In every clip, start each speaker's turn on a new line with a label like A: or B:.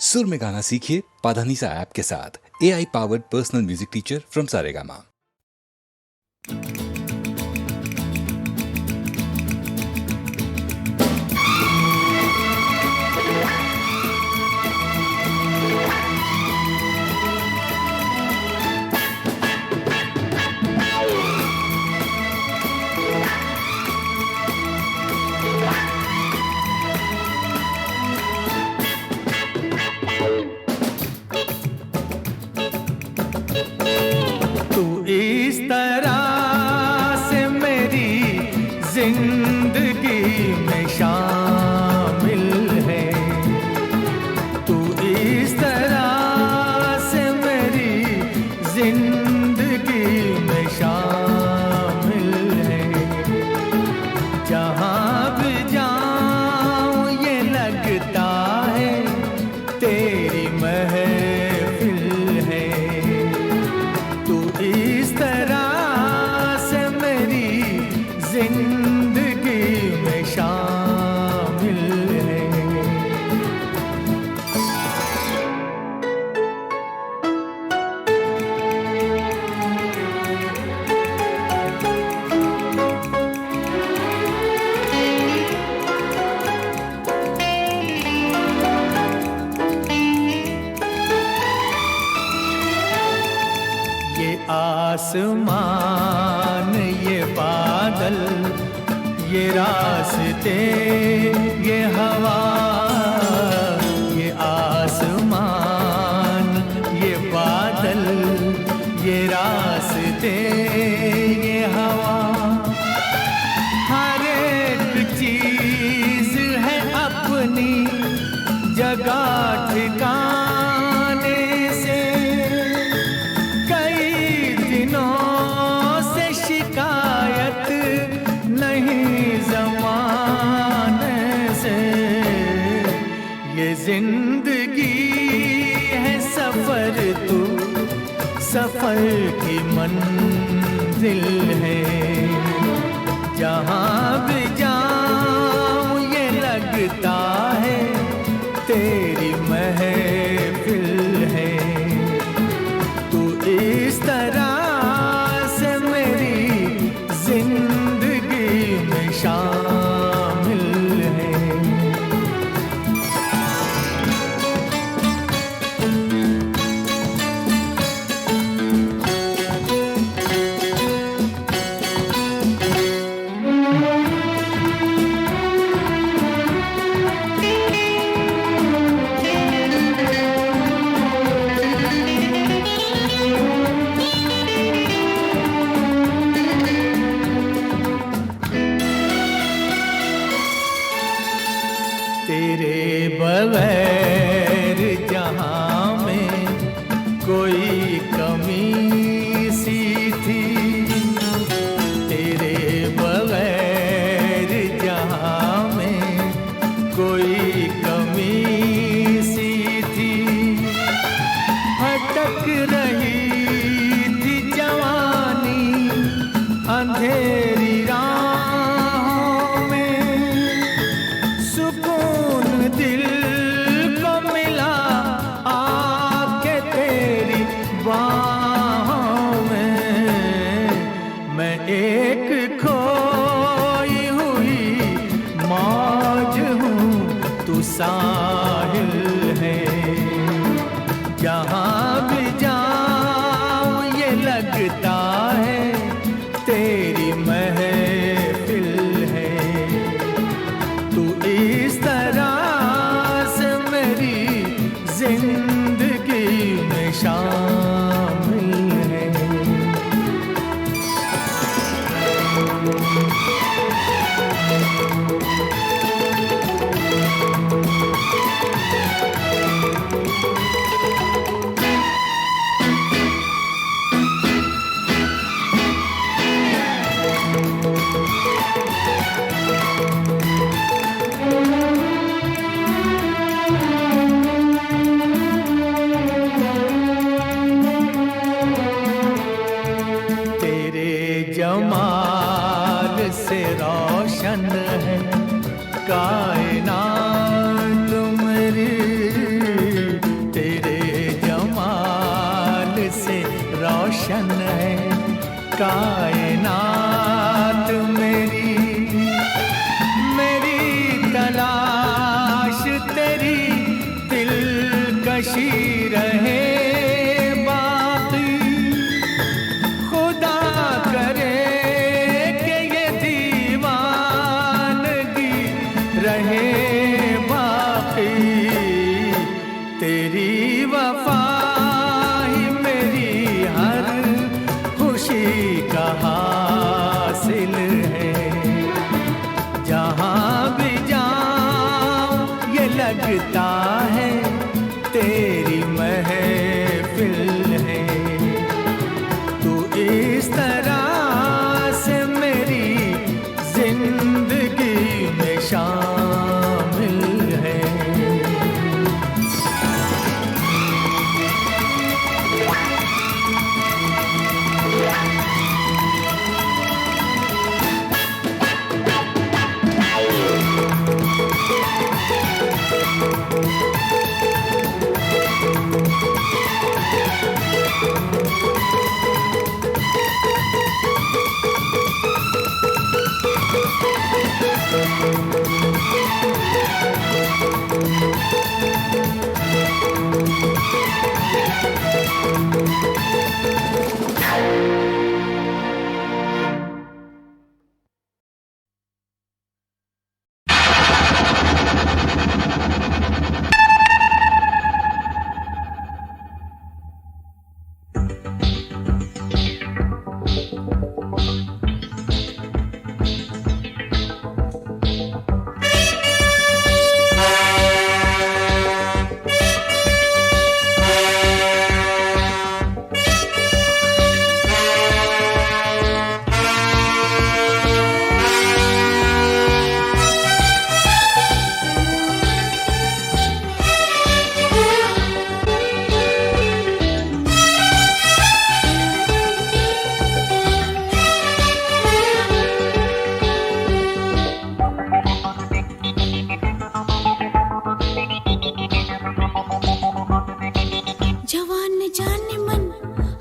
A: सुर में गाना सीखिए पाधानीसा ऐप के साथ। AI powered personal music teacher from Saregama.
B: इस तरह से मेरी जिंदगी में शामिल है, तू इस तरह से मेरी जिंदगी में शामिल है। जहाँ भी जाऊँ ये लगता है तेरी महफिल है। इस तरह से मेरी जिंदगी में शामिल है। ये आसमान, ये बादल, ये रास्ते, ये हवा। ये आसमान, ये बादल, ये रास्ते, ये हवा। हर एक चीज है अपनी जगह ठिकाने से। शिकायत नहीं ज़माने से। ये जिंदगी है सफ़र, तू सफ़र की मंजिल है। जहाँ भी जाऊँ ये लगता है तेरी महफिल है। तू इस तरह जिंदगी में शामिल है। तेरे बगैर जहाँ में कोई कमी सी थी। तेरे बगैर जहाँ में कोई कमी सी थी। भटक रही थी जवानी अंधेरी राहों में। सुकून दिल को मिला आके तेरी बाहों में। मैं एक खोई हुई मौज हूँ, तू साहिल है। जहाँ भी जाऊँ ये लगता है तेरी महफिल है। तू इस तरह से मेरी जिंदगी में शामिल है। कशी रहे बाकी, खुदा करे कि ये दीवानगी रहे बाकी। तेरी वफा ही मेरी हर खुशी का हासिल है। जहाँ भी जाऊं ये लगता है तेरी महफिल है। तू इस तरह से मेरी जिंदगी में शामिल है।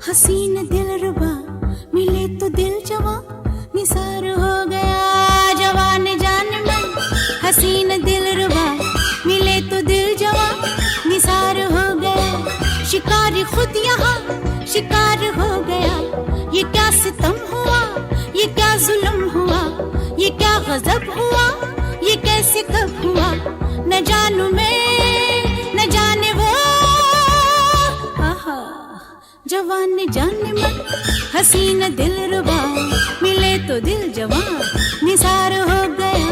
C: हसीन दिलरुबा मिले तो दिल जवां निसार हो गया। जवान जान मन हसीन दिलरुबा मिले तो दिल जवां निसार हो गया। शिकार खुद यहाँ शिकार हो गया। ये क्या सितम हुआ, ये क्या जुल्म हुआ, ये क्या गजब हुआ, ये कैसे कब हुआ। न जानू मैं न जाने वो। जवान जान मन हसीन दिलरुबा मिले तो दिल जवां निसार हो गया।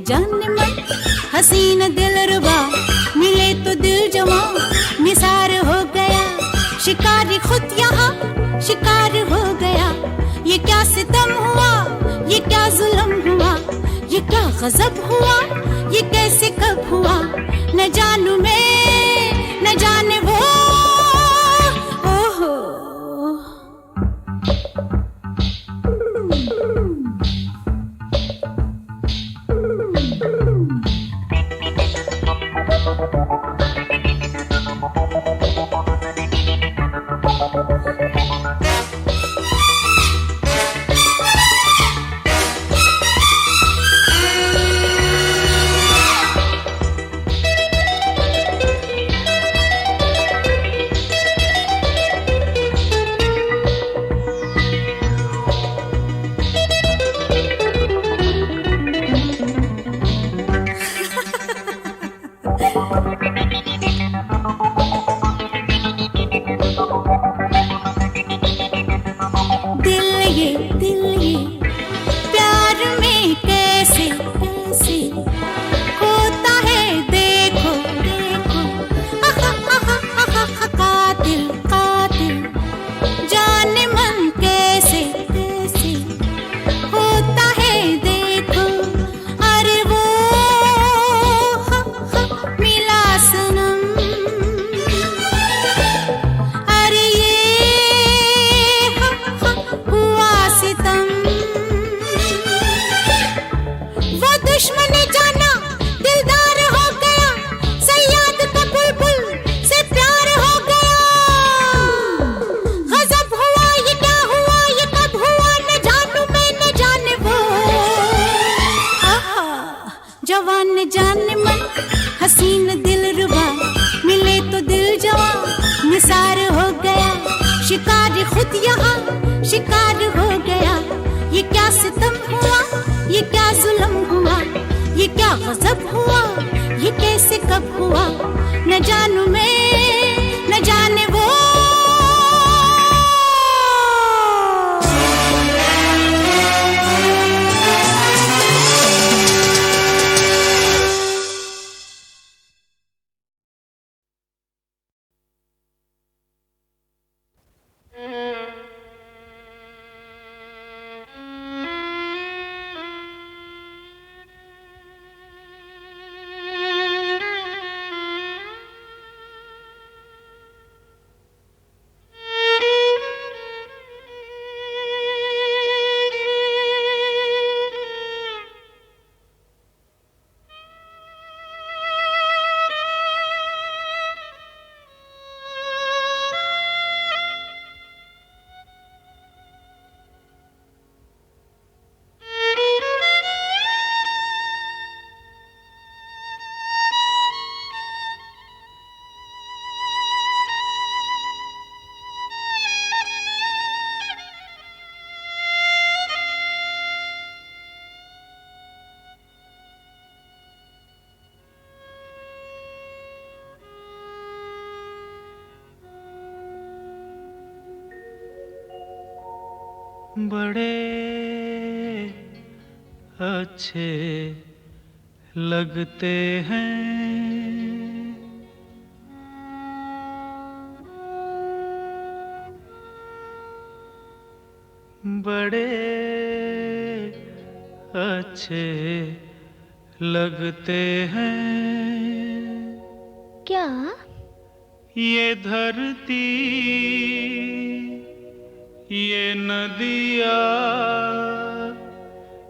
C: जान मन हसीन दिलरुबा मिले तो दिल जवां निसार हो गया। शिकारी खुद यहाँ शिकार हो गया। ये क्या सितम हुआ, ये क्या जुल्म हुआ, ये क्या गजब हुआ, ये कैसे कब हुआ। न जानू मैं न जाने वो। ओहो दिल ये प्यार में कैसे कैसे होता है देखो देखो आहा आहा आहा आहा, कातिल कातिल जाने मन कैसे कैसे होता है देखो अरे वो हा, हा, मिला सनम अरे ये हा, हा, हुआ सितम वो दुश्मन जाना दिलदार हो गया सयाद का बुलबुल से प्यार हो गया गजब हुआ ये क्या हुआ ये कब हुआ न जानू मैं न जाने वो आहा जवान न जाने मन हसीन दिल रुबा मिले तो दिल जवा निसार हो गया शिकार खुद यहाँ शिकार हो गया ये क्या सितम हुआ ये क्या जुल्म हुआ ये क्या गजब हुआ ये कैसे कब हुआ न जानू मैं न जाने वो
B: बड़े अच्छे लगते हैं बड़े अच्छे लगते हैं
C: क्या
B: ये धरती ये नदिया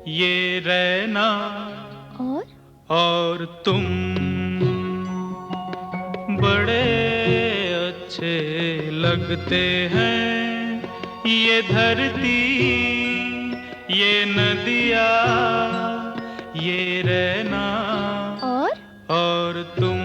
B: ये रहना और तुम बड़े अच्छे लगते हैं ये धरती ये नदिया ये रहना और तुम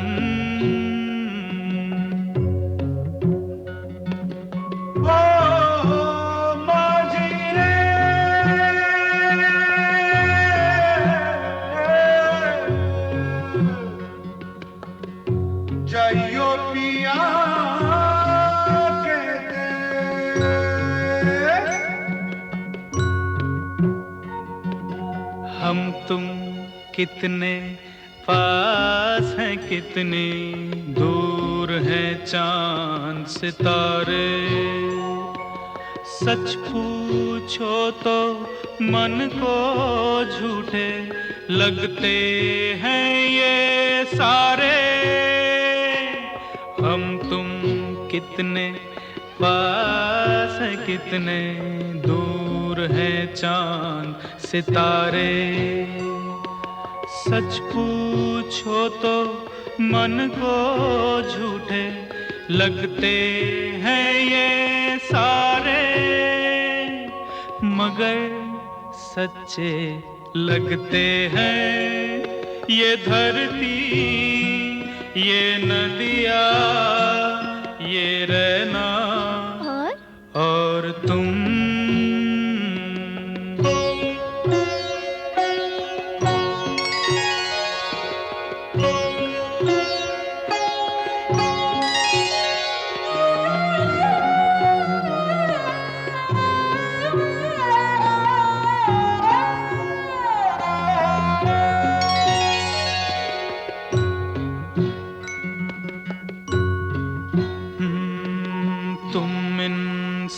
B: हम तुम कितने पास हैं कितनी दूर हैं चांद सितारे सच पूछो तो मन को झूठे लगते हैं ये सारे हम तुम कितने पास हैं कितने दूर हैं चांद सितारे सच पूछो तो मन को झूठे लगते हैं ये सारे मगर सच्चे लगते हैं ये धरती ये नदिया ये रहना और तुम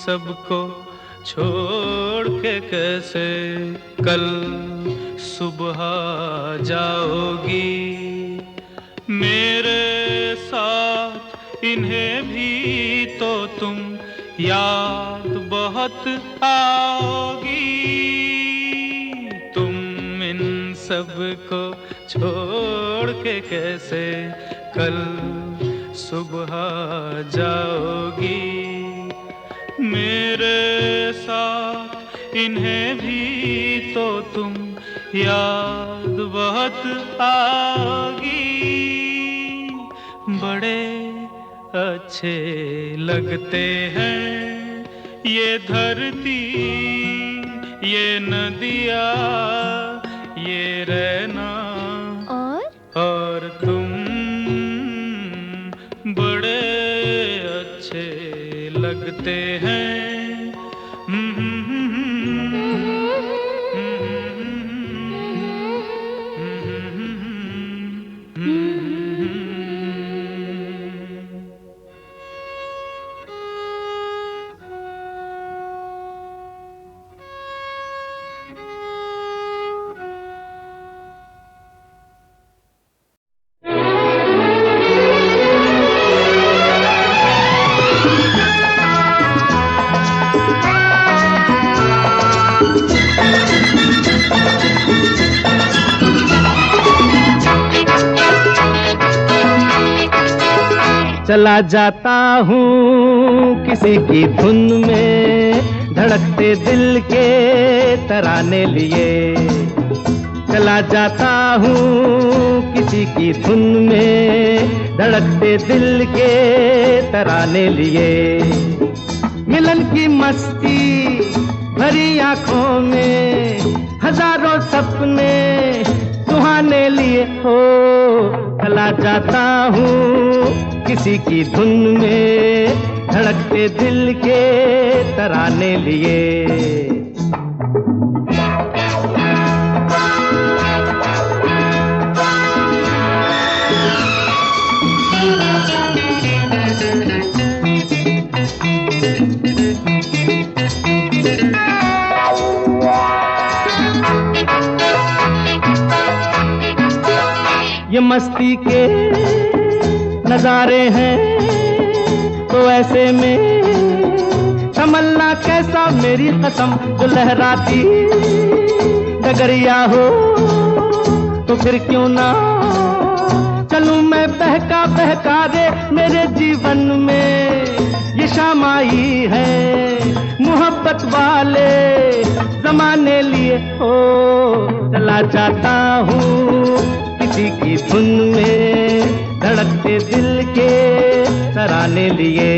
B: सबको छोड़ के कैसे कल सुबह जाओगी मेरे साथ इन्हें भी तो तुम याद बहुत आओगी तुम इन सबको छोड़ के कैसे कल सुबह जाओगी मेरे साथ इन्हें भी तो तुम याद बहुत आओगी बड़े अच्छे लगते हैं ये धरती ये नदियाँ ये रहना और तुम बड़े अच्छे लगते हैं
D: चला जाता हूँ किसी की धुन में धड़कते दिल के तराने लिए चला जाता हूँ किसी की धुन में धड़कते दिल के तराने लिए मिलन की मस्ती भरी आंखों में हजारों सपने सुहाने लिए हो चला जाता हूँ किसी की धुन में धड़कते दिल के तराने लिए ये मस्ती के नजारे हैं तो ऐसे में तमन्ना कैसा मेरी कसम जो लहराती डगरिया हो तो फिर क्यों ना चलूं मैं बहका बहका रे मेरे जीवन में ये शाम आई है मोहब्बत वाले जमाने लिए हो चला जाता हूँ किसी की धुन में धड़कते दिल के तराने लिए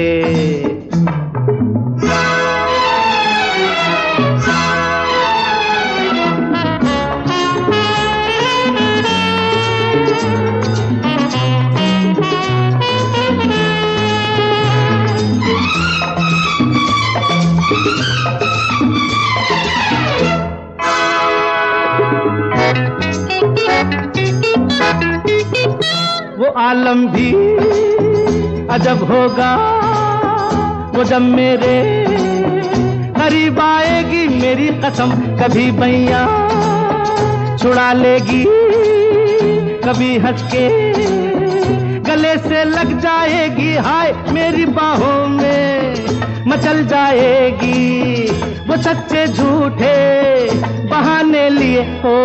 D: वो आलम भी अजब होगा वो जब मेरे करीब आएगी मेरी कसम कभी बैया छुड़ा लेगी कभी हंस के गले से लग जाएगी हाय मेरी बाहों में मचल जाएगी वो सच्चे झूठे बहाने लिए हो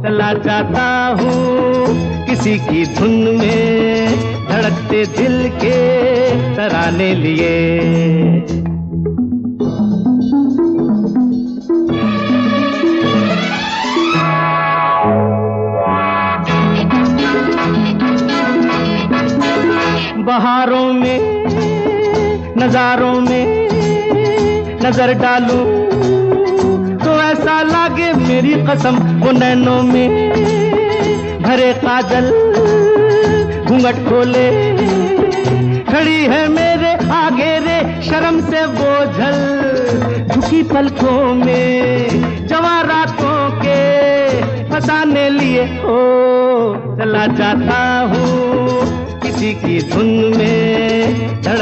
D: चला जाता हूँ किसी की धुन में धड़कते दिल के तराने लिए बहारों में नजारों में नजर डालूं तो ऐसा लागे मेरी कसम वो नैनों में भरे काजल घूंघट खोले खड़ी है मेरे आगे रे शर्म से बोझल झुकी पलकों में जवां रातों के फसाने लिए हो चला जाता हूँ किसी की धुन में धड़क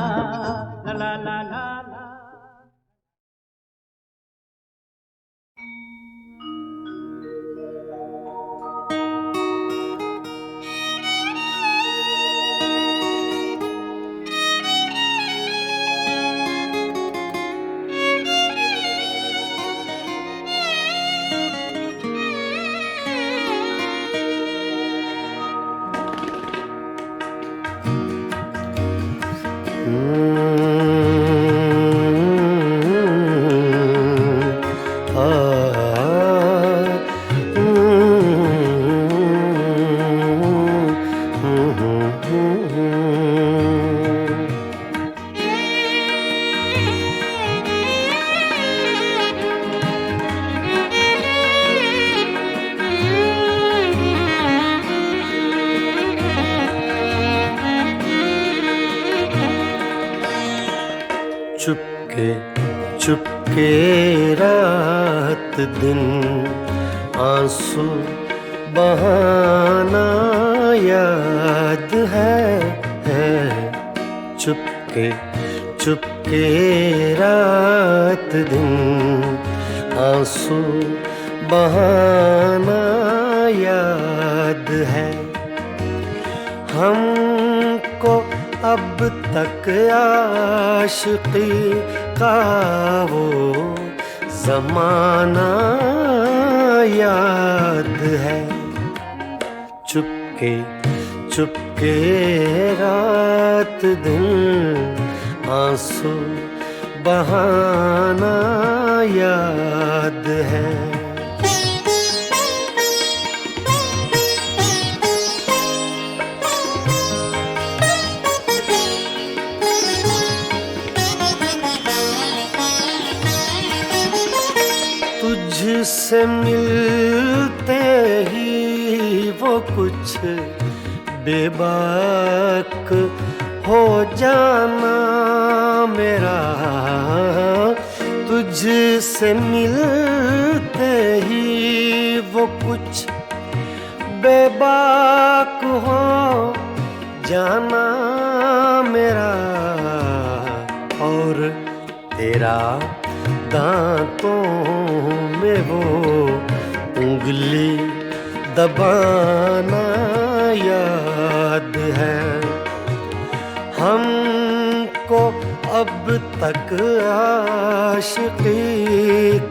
D: ला ला ला ला ला।
E: चुपके चुपके रात दिन आंसू बहाना याद है। चुपके चुपके रात दिन आंसू बहाना याद है। हमको अब तक आशिकी का वो ज़माना याद है। चुपके चुपके रात दिन आंसू बहाना याद है। तुझसे मिलते ही वो कुछ बेबाक हो जाना मेरा। तुझसे मिलते ही वो कुछ बेबाक हो जाना मेरा। और तेरा दांतों में वो उंगली दबाना याद है। हमको अब तक आशिकी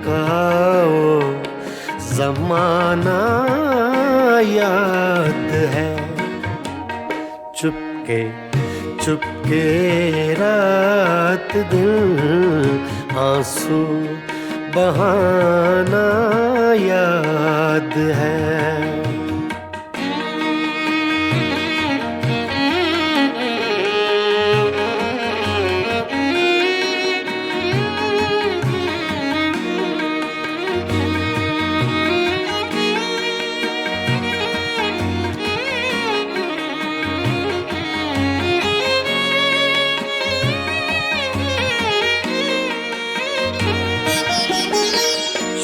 E: का वो ज़माना याद है। चुपके चुपके रात दिन आंसू बहाना याद है।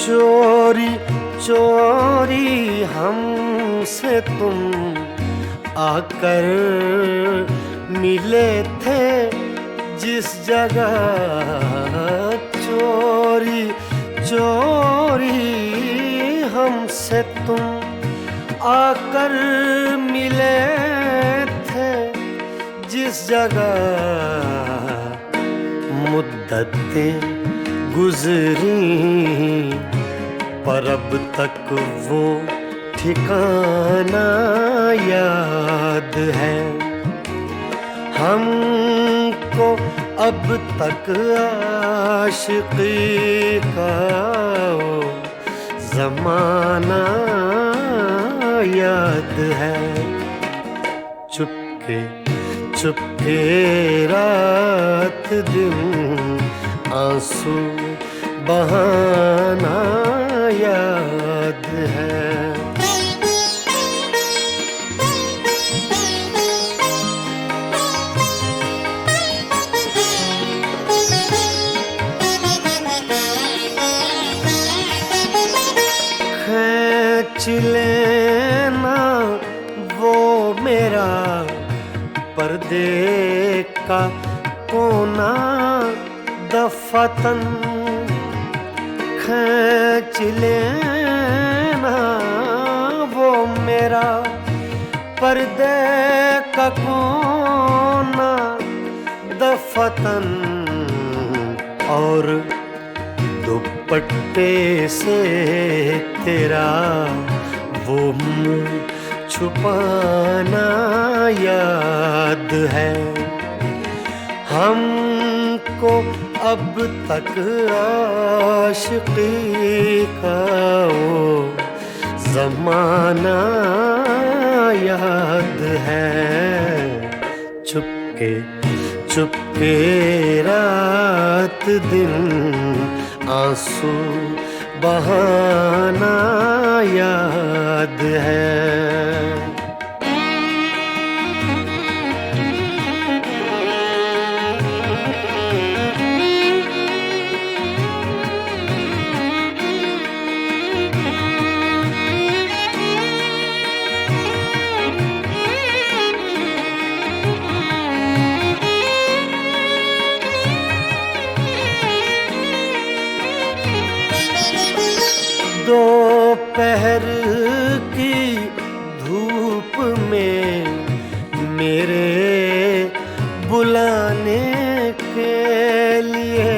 E: चोरी चोरी हमसे तुम आकर मिले थे जिस जगह। चोरी चोरी हमसे तुम आकर मिले थे जिस जगह। मुद्दतें गुजरी पर अब तक वो ठिकाना याद है। हमको अब तक आशिकी का वो ज़माना याद है। चुपके चुपके रात दिन आंसू बहाना याद है। खींच लेना वो मेरा पर्दे का कोना दफतन, खींच लेना वो मेरा पर्दे का कोना दफतन, और दुपट्टे से तेरा वो मुँह छुपाना याद है। हमको अब तक आशिकी का वो ज़माना याद है। चुपके चुपके रात दिन आंसू बहाना याद है। दोपहर की धूप में मेरे बुलाने के लिए,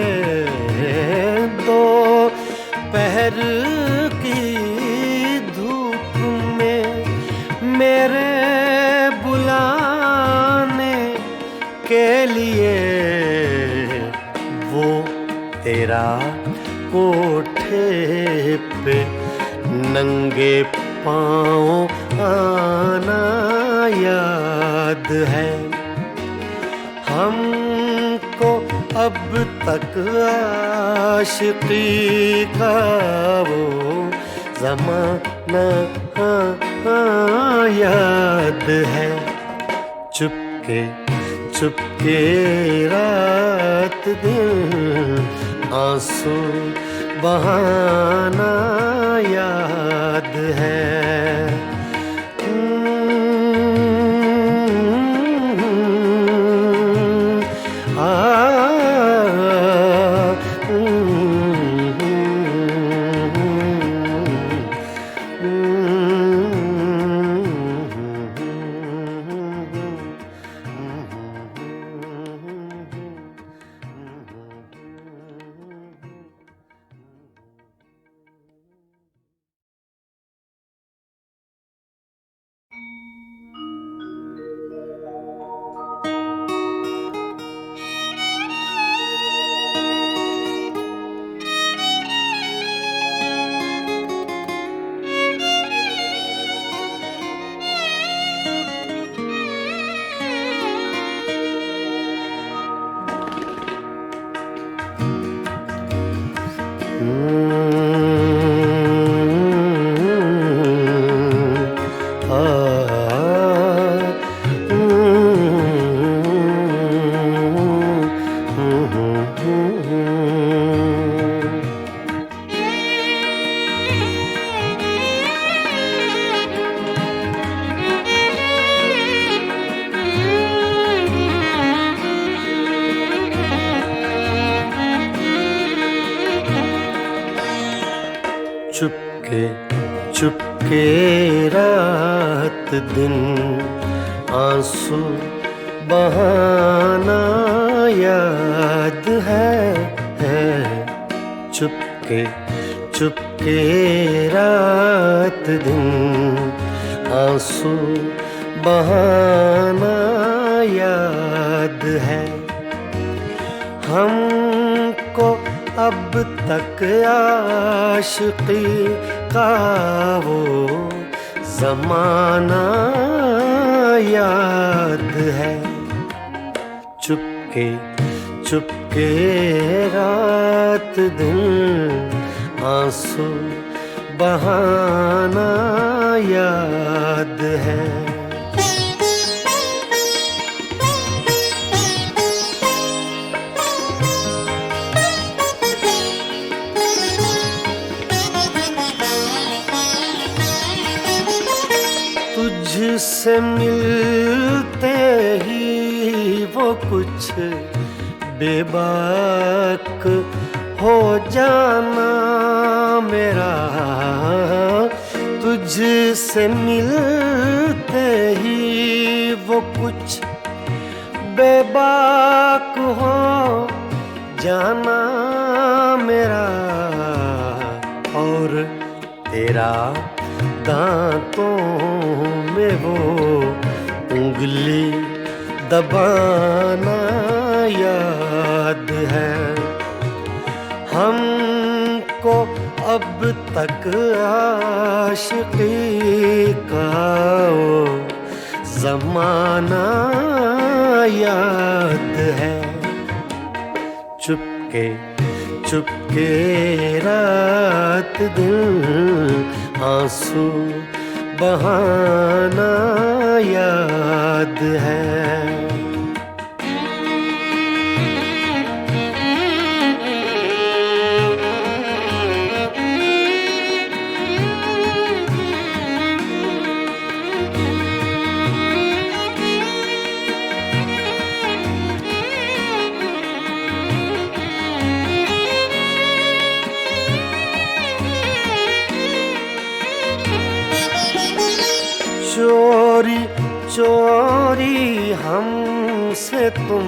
E: दोपहर की धूप में मेरे बुलाने के लिए वो तेरा कोठे पे नंगे पाँव आना याद है। हमको अब तक आशिकी का वो ज़माना याद है। चुपके चुपके रात दिन आंसू बहाना याद है। चुपके चुपके रात दिन आंसू बहाना याद है। चुपके चुपके चुपके रात दिन आंसू बहाना याद है। हमको अब तक आशिकी का वो ज़माना याद है। चुपके चुपके रात दिन आंसू बहाना याद है। तुझसे मिलते ही वो कुछ बेबाक हो जाना मेरा। तुझसे मिलते ही वो कुछ बेबाक हो जाना मेरा। और तेरा दांतों में वो उंगली दबाना याद है। हमको अब तक आशिकी का वो ज़माना याद है। चुपके चुपके रात दिन आंसू बहाना याद है। चोरी चोरी हमसे तुम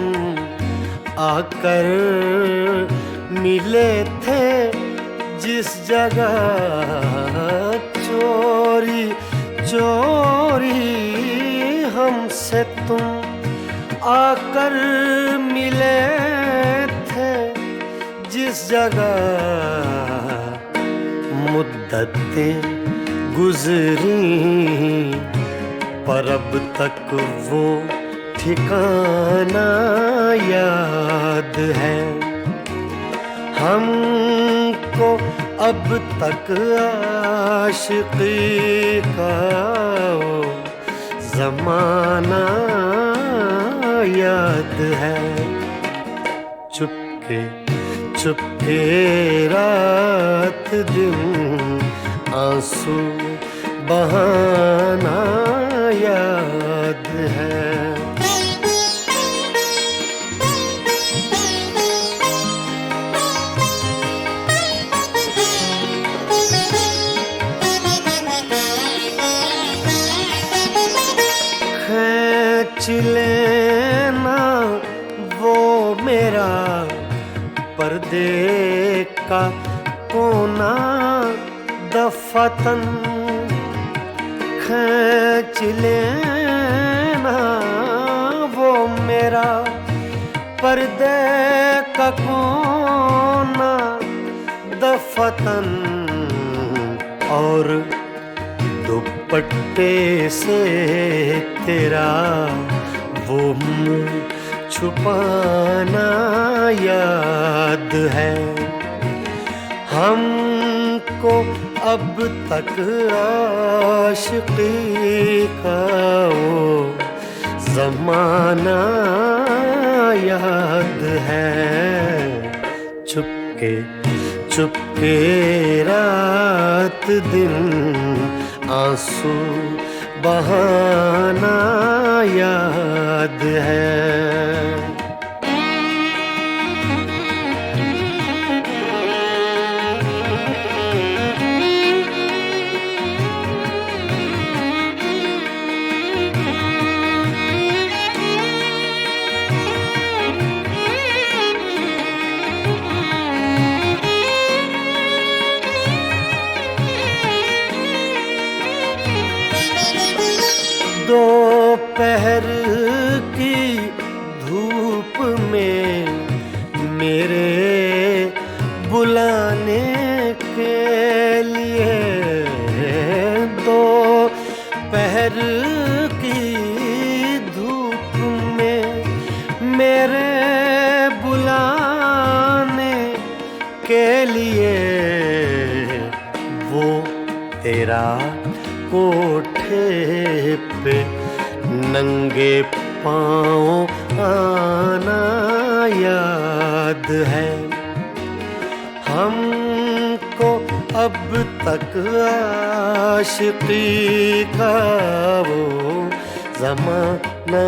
E: आकर मिले थे जिस जगह। चोरी चोरी हमसे तुम आकर मिले थे जिस जगह। मुद्दतें गुजरी पर अब तक वो ठिकाना याद है। हमको अब तक आशिकी का वो ज़माना याद है। चुपके चुपके रात दिन आंसू बहाना याद है। खींच लेना वो मेरा पर्दे का कोना दफतन। खींच लेना वो मेरा पर्दे का कोना दफतन। और दुपट्टे से तेरा वो मुँह छुपाना याद है। हमको अब तक आशिकी का वो ज़माना याद है। चुपके चुपके रात दिन आंसू बहाना याद है। पहर की धूप में मेरे बुलाने के लिए, दो पहर की धूप में मेरे बुलाने के लिए, वो तेरा कोठे पे नंगे पाँव आना याद है। हमको अब तक आशिकी का वो ज़माना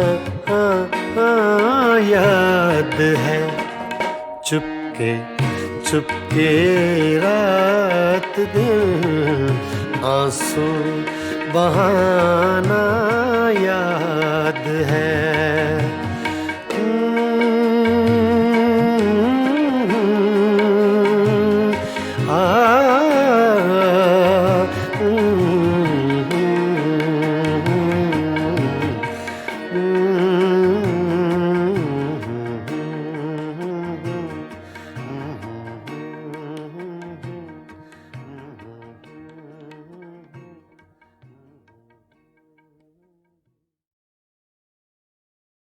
E: याद है। चुपके चुपके रात दिन आंसू बहाना याद है।